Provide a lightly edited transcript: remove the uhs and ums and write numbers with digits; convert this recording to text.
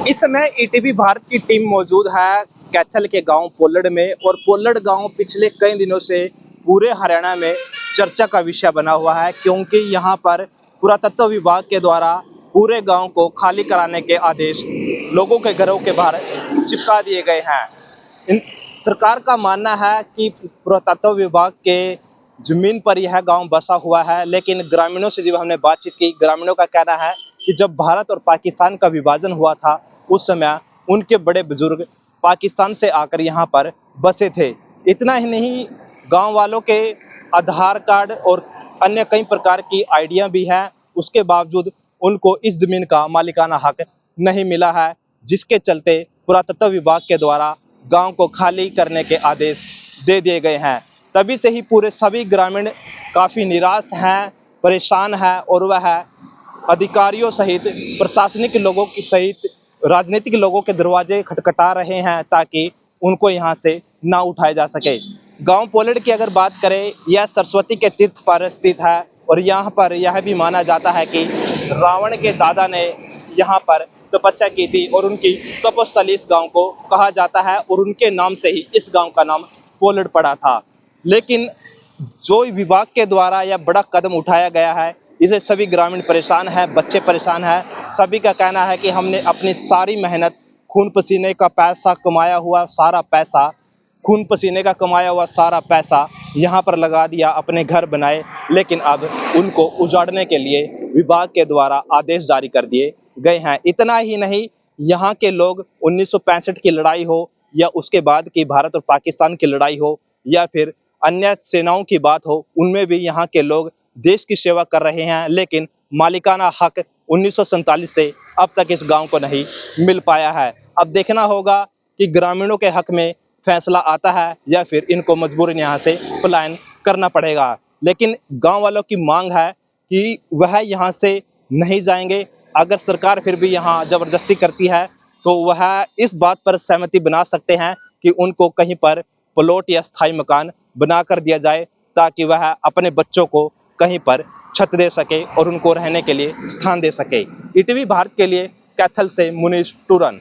इस समय ईटीवी भारत की टीम मौजूद है कैथल के गांव पोलड़ में। और पोलड़ गांव पिछले कई दिनों से पूरे हरियाणा में चर्चा का विषय बना हुआ है, क्योंकि यहां पर पुरातत्व विभाग के द्वारा पूरे गांव को खाली कराने के आदेश लोगों के घरों के बाहर चिपका दिए गए हैं। सरकार का मानना है कि पुरातत्व विभाग के जमीन पर यह गांव बसा हुआ है, लेकिन ग्रामीणों से जब हमने बातचीत की, ग्रामीणों का कहना है कि जब भारत और पाकिस्तान का विभाजन हुआ था उस समय उनके बड़े बुजुर्ग पाकिस्तान से आकर यहाँ पर बसे थे। इतना ही नहीं, गांव वालों के आधार कार्ड और अन्य कई प्रकार की आइडिया भी है, उसके बावजूद उनको इस जमीन का मालिकाना हक नहीं मिला है, जिसके चलते पुरातत्व विभाग के द्वारा गांव को खाली करने के आदेश दे दिए गए हैं। तभी से ही पूरे सभी ग्रामीण काफ़ी निराश हैं, परेशान हैं, और वह अधिकारियों सहित प्रशासनिक लोगों की सहित राजनीतिक लोगों के दरवाजे खटखटा रहे हैं ताकि उनको यहाँ से ना उठाया जा सके। गांव पोलड़ की अगर बात करें, यह सरस्वती के तीर्थ पर स्थित है और यहाँ पर यह भी माना जाता है कि रावण के दादा ने यहाँ पर तपस्या की थी और उनकी तपस्थली इस गांव को कहा जाता है और उनके नाम से ही इस गांव का नाम पोलड़ पड़ा था। लेकिन जो विभाग के द्वारा यह बड़ा कदम उठाया गया है, इसे सभी ग्रामीण परेशान है, बच्चे परेशान हैं। सभी का कहना है कि हमने अपनी सारी मेहनत, खून पसीने का पैसा कमाया हुआ सारा पैसा, खून पसीने का कमाया हुआ सारा पैसा यहाँ पर लगा दिया, अपने घर बनाए, लेकिन अब उनको उजाड़ने के लिए विभाग के द्वारा आदेश जारी कर दिए गए हैं। इतना ही नहीं, यहाँ के लोग 1965 की लड़ाई हो या उसके बाद की भारत और पाकिस्तान की लड़ाई हो या फिर अन्य सेनाओं की बात हो, उनमें भी यहाँ के लोग देश की सेवा कर रहे हैं, लेकिन मालिकाना हक 1947 से अब तक इस गांव को नहीं मिल पाया है। अब देखना होगा कि ग्रामीणों के हक में फैसला आता है या फिर इनको मजबूरन यहाँ से पलायन करना पड़ेगा। लेकिन गांव वालों की मांग है कि वह यहाँ से नहीं जाएंगे। अगर सरकार फिर भी यहाँ जबरदस्ती करती है तो वह इस बात पर सहमति बना सकते हैं कि उनको कहीं पर प्लॉट या स्थायी मकान बना कर दिया जाए, ताकि वह अपने बच्चों को कहीं पर छत दे सके और उनको रहने के लिए स्थान दे सके। ईटीवी भारत के लिए कैथल से मुनीश टूरन।